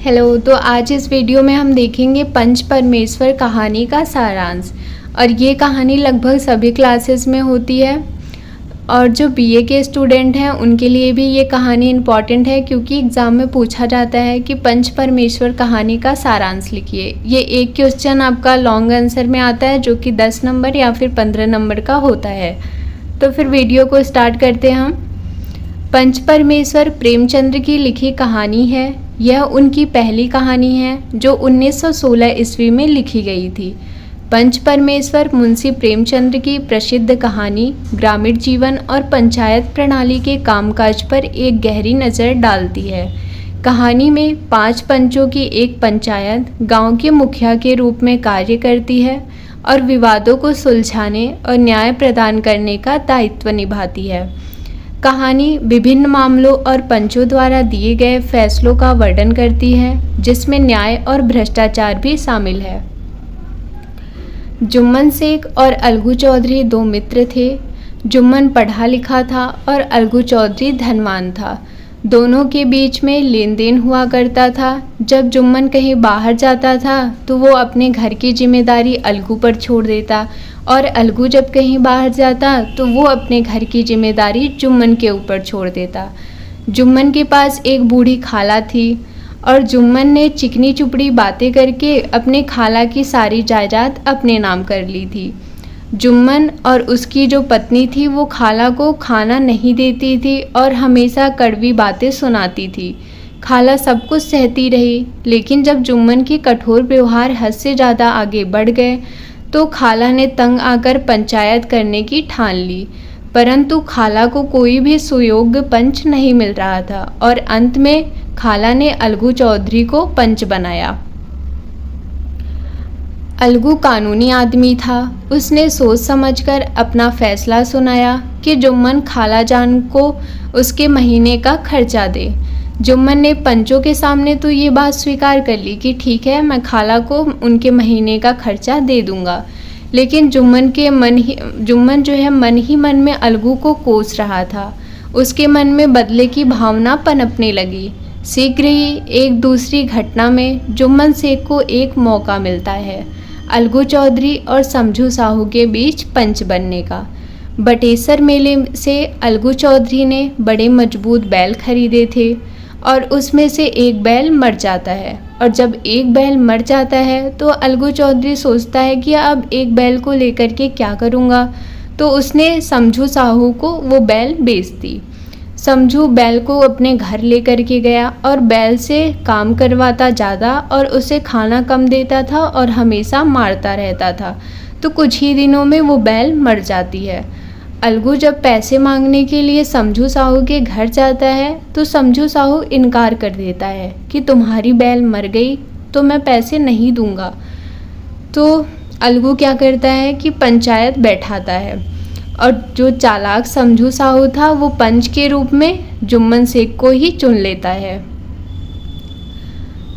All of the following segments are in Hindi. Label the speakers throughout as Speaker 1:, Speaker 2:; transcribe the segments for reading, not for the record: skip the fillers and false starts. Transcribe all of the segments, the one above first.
Speaker 1: हेलो। तो आज इस वीडियो में हम देखेंगे पंच परमेश्वर कहानी का सारांश। और ये कहानी लगभग सभी क्लासेस में होती है और जो बीए के स्टूडेंट हैं उनके लिए भी ये कहानी इम्पॉर्टेंट है, क्योंकि एग्ज़ाम में पूछा जाता है कि पंच परमेश्वर कहानी का सारांश लिखिए। ये एक क्वेश्चन आपका लॉन्ग आंसर में आता है जो कि 10 नंबर या फिर 15 नंबर का होता है। तो फिर वीडियो को स्टार्ट करते हैं हम। पंच परमेश्वर प्रेमचंद्र की लिखी कहानी है। यह उनकी पहली कहानी है जो 1916 ईस्वी में लिखी गई थी। पंच परमेश्वर मुंशी प्रेमचंद्र की प्रसिद्ध कहानी ग्रामीण जीवन और पंचायत प्रणाली के कामकाज पर एक गहरी नज़र डालती है। कहानी में 5 पंचों की एक पंचायत गांव के मुखिया के रूप में कार्य करती है और विवादों को सुलझाने और न्याय प्रदान करने का दायित्व निभाती है। कहानी विभिन्न मामलों और पंचों द्वारा दिए गए फैसलों का वर्णन करती है, जिसमें न्याय और भ्रष्टाचार भी शामिल है। जुम्मन शेख और अलगू चौधरी 2 मित्र थे। जुम्मन पढ़ा लिखा था और अलगू चौधरी धनवान था। दोनों के बीच में लेन देन हुआ करता था। जब जुम्मन कहीं बाहर जाता था तो वो अपने घर की जिम्मेदारी अलगू पर छोड़ देता, और अलगू जब कहीं बाहर जाता तो वो अपने घर की जिम्मेदारी जुम्मन के ऊपर छोड़ देता। जुम्मन के पास एक बूढ़ी खाला थी और जुम्मन ने चिकनी चुपड़ी बातें करके अपने खाला की सारी जायदाद अपने नाम कर ली थी। जुम्मन और उसकी जो पत्नी थी वो खाला को खाना नहीं देती थी और हमेशा कड़वी बातें सुनाती थी। खाला सब कुछ सहती रही, लेकिन जब जुम्मन के कठोर व्यवहार हद से ज़्यादा आगे बढ़ गए तो खाला ने तंग आकर पंचायत करने की ठान ली। परंतु खाला को कोई भी सुयोग्य पंच नहीं मिल रहा था और अंत में खाला ने अलगू चौधरी को पंच बनाया। अलगू कानूनी आदमी था। उसने सोच समझकर अपना फैसला सुनाया कि जुम्मन खाला जान को उसके महीने का खर्चा दे। जुम्मन ने पंचों के सामने तो ये बात स्वीकार कर ली कि ठीक है, मैं खाला को उनके महीने का खर्चा दे दूंगा। लेकिन जुम्मन जो है मन ही मन में अलगू को कोस रहा था। उसके मन में बदले की भावना पनपने लगी। शीघ्र ही एक दूसरी घटना में जुम्मन शेख को एक मौका मिलता है अलगू चौधरी और समझू साहू के बीच पंच बनने का। बटेसर मेले से अलगू चौधरी ने बड़े मजबूत बैल खरीदे थे और उसमें से एक बैल मर जाता है। और जब एक बैल मर जाता है तो अलगू चौधरी सोचता है कि अब एक बैल को लेकर के क्या करूँगा, तो उसने समझू साहू को वो बैल बेच दी। समझू बैल को अपने घर लेकर के गया और बैल से काम करवाता ज़्यादा और उसे खाना कम देता था और हमेशा मारता रहता था। तो कुछ ही दिनों में वो बैल मर जाती है। अलगू जब पैसे मांगने के लिए समझू साहू के घर जाता है तो समझू साहू इनकार कर देता है कि तुम्हारी बैल मर गई तो मैं पैसे नहीं दूंगा। तो अलगू क्या करता है कि पंचायत बैठाता है और जो चालाक समझू साहू था वो पंच के रूप में जुम्मन शेख को ही चुन लेता है।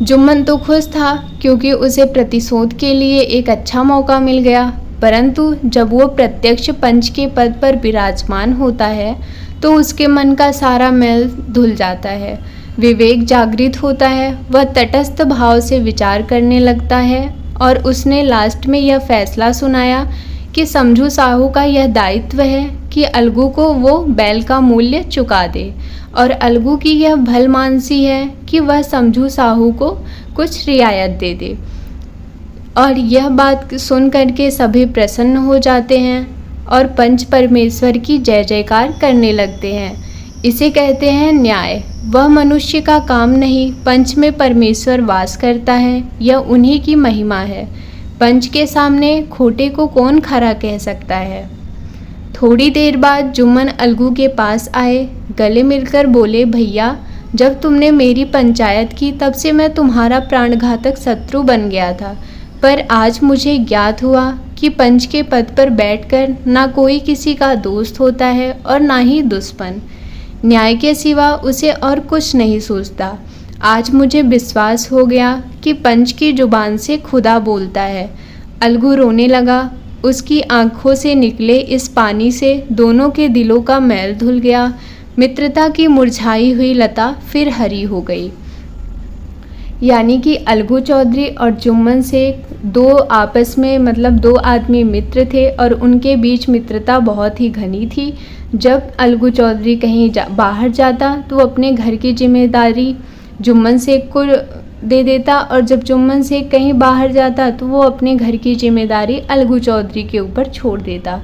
Speaker 1: जुम्मन तो खुश था क्योंकि उसे प्रतिशोध के लिए एक अच्छा मौका मिल गया, परंतु जब वो प्रत्यक्ष पंच के पद पर विराजमान होता है तो उसके मन का सारा मैल धुल जाता है। विवेक जागृत होता है। वह तटस्थ भाव से विचार करने लगता है और उसने लास्ट में यह फैसला सुनाया कि समझू साहू का यह दायित्व है कि अलगू को वो बैल का मूल्य चुका दे, और अलगू की यह भलमानसी है कि वह समझू साहू को कुछ रियायत दे दे। और यह बात सुन करके सभी प्रसन्न हो जाते हैं और पंच परमेश्वर की जय जयकार करने लगते हैं। इसे कहते हैं न्याय। वह मनुष्य का काम नहीं, पंच में परमेश्वर वास करता है, यह उन्हीं की महिमा है। पंच के सामने खोटे को कौन खरा कह सकता है। थोड़ी देर बाद जुम्मन अलगू के पास आए, गले मिलकर बोले, भैया जब तुमने मेरी पंचायत की तब से मैं तुम्हारा प्राणघातक शत्रु बन गया था, पर आज मुझे ज्ञात हुआ कि पंच के पद पर बैठकर ना कोई किसी का दोस्त होता है और ना ही दुश्मन। न्याय के सिवा उसे और कुछ नहीं सोचता। आज मुझे विश्वास हो गया कि पंच की जुबान से खुदा बोलता है। अलगू रोने लगा। उसकी आंखों से निकले इस पानी से दोनों के दिलों का मैल धुल गया। मित्रता की मुरझाई हुई लता फिर हरी हो गई। यानी कि अलगू चौधरी और जुम्मन शेख दो आपस में मतलब दो आदमी मित्र थे और उनके बीच मित्रता बहुत ही घनी थी। जब अलगू चौधरी कहीं बाहर जाता तो वो अपने घर की जिम्मेदारी जुम्मन शेख को दे देता, और जब जुम्मन शेख कहीं बाहर जाता तो वो अपने घर की जिम्मेदारी अलगू चौधरी के ऊपर छोड़ देता।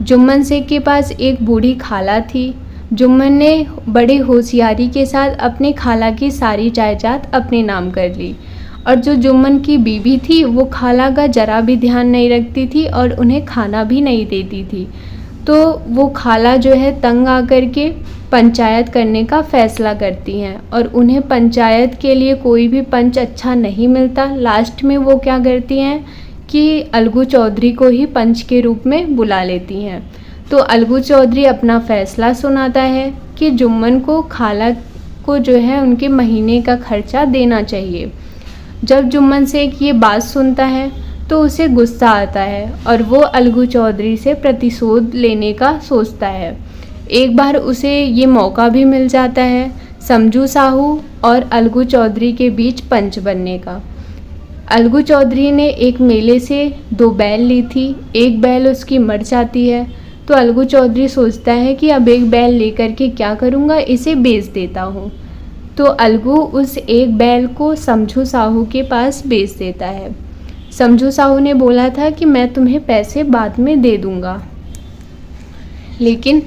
Speaker 1: जुम्मन शेख के पास एक बूढ़ी खाला थी। जुम्मन ने बड़ी होशियारी के साथ अपनी खाला की सारी जायदाद अपने नाम कर ली, और जो जुम्मन की बीवी थी वो खाला का जरा भी ध्यान नहीं रखती थी और उन्हें खाना भी नहीं देती थी। तो वो खाला जो है तंग आकर के पंचायत करने का फ़ैसला करती हैं, और उन्हें पंचायत के लिए कोई भी पंच अच्छा नहीं मिलता। लास्ट में वो क्या करती हैं कि अलगू चौधरी को ही पंच के रूप में बुला लेती हैं। तो अलगू चौधरी अपना फ़ैसला सुनाता है कि जुम्मन को खाला को जो है उनके महीने का खर्चा देना चाहिए। जब जुम्मन शेख ये बात सुनता है तो उसे गुस्सा आता है और वो अलगू चौधरी से प्रतिशोध लेने का सोचता है। एक बार उसे ये मौका भी मिल जाता है समझू साहू और अलगू चौधरी के बीच पंच बनने का। अलगू चौधरी ने एक मेले से 2 बैल ली थी। एक बैल उसकी मर जाती है तो अलगू चौधरी सोचता है कि अब एक बैल लेकर के क्या करूँगा, इसे बेच देता हूँ। तो अलगू उस एक बैल को समझू साहू के पास बेच देता है। समझू साहू ने बोला था कि मैं तुम्हें पैसे बाद में दे दूँगा, लेकिन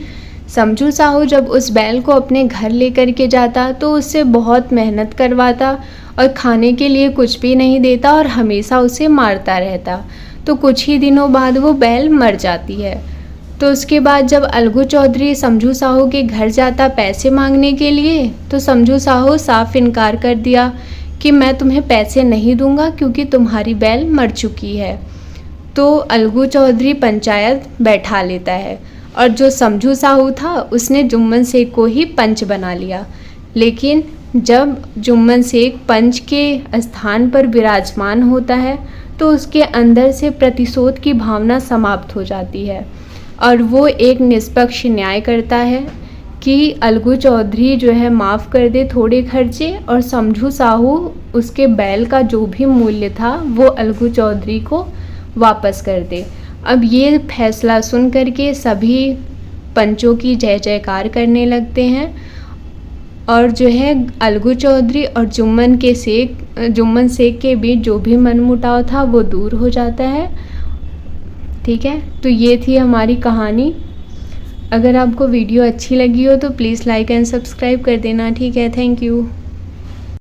Speaker 1: समझू साहू जब उस बैल को अपने घर लेकर के जाता तो उससे बहुत मेहनत करवाता और खाने के लिए कुछ भी नहीं देता और हमेशा उसे मारता रहता। तो कुछ ही दिनों बाद वो बैल मर जाती है। तो उसके बाद जब अलगू चौधरी समझू साहू के घर जाता पैसे मांगने के लिए, तो समझू साहू साफ इनकार कर दिया कि मैं तुम्हें पैसे नहीं दूंगा क्योंकि तुम्हारी बैल मर चुकी है। तो अलगू चौधरी पंचायत बैठा लेता है और जो समझू साहू था उसने जुम्मन शेख को ही पंच बना लिया। लेकिन जब जुम्मन शेख पंच के स्थान पर विराजमान होता है तो उसके अंदर से प्रतिशोध की भावना समाप्त हो जाती है और वो एक निष्पक्ष न्याय करता है कि अलगू चौधरी जो है माफ़ कर दे थोड़े खर्चे और समझू साहू उसके बैल का जो भी मूल्य था वो अलगू चौधरी को वापस कर दे। अब ये फैसला सुन करके सभी पंचों की जय जयकार करने लगते हैं और जो है अलगू चौधरी और जुम्मन शेख के बीच जो भी मनमुटाव था वो दूर हो जाता है। ठीक है, तो ये थी हमारी कहानी। अगर आपको वीडियो अच्छी लगी हो तो प्लीज़ लाइक एंड सब्सक्राइब कर देना। ठीक है, थैंक यू।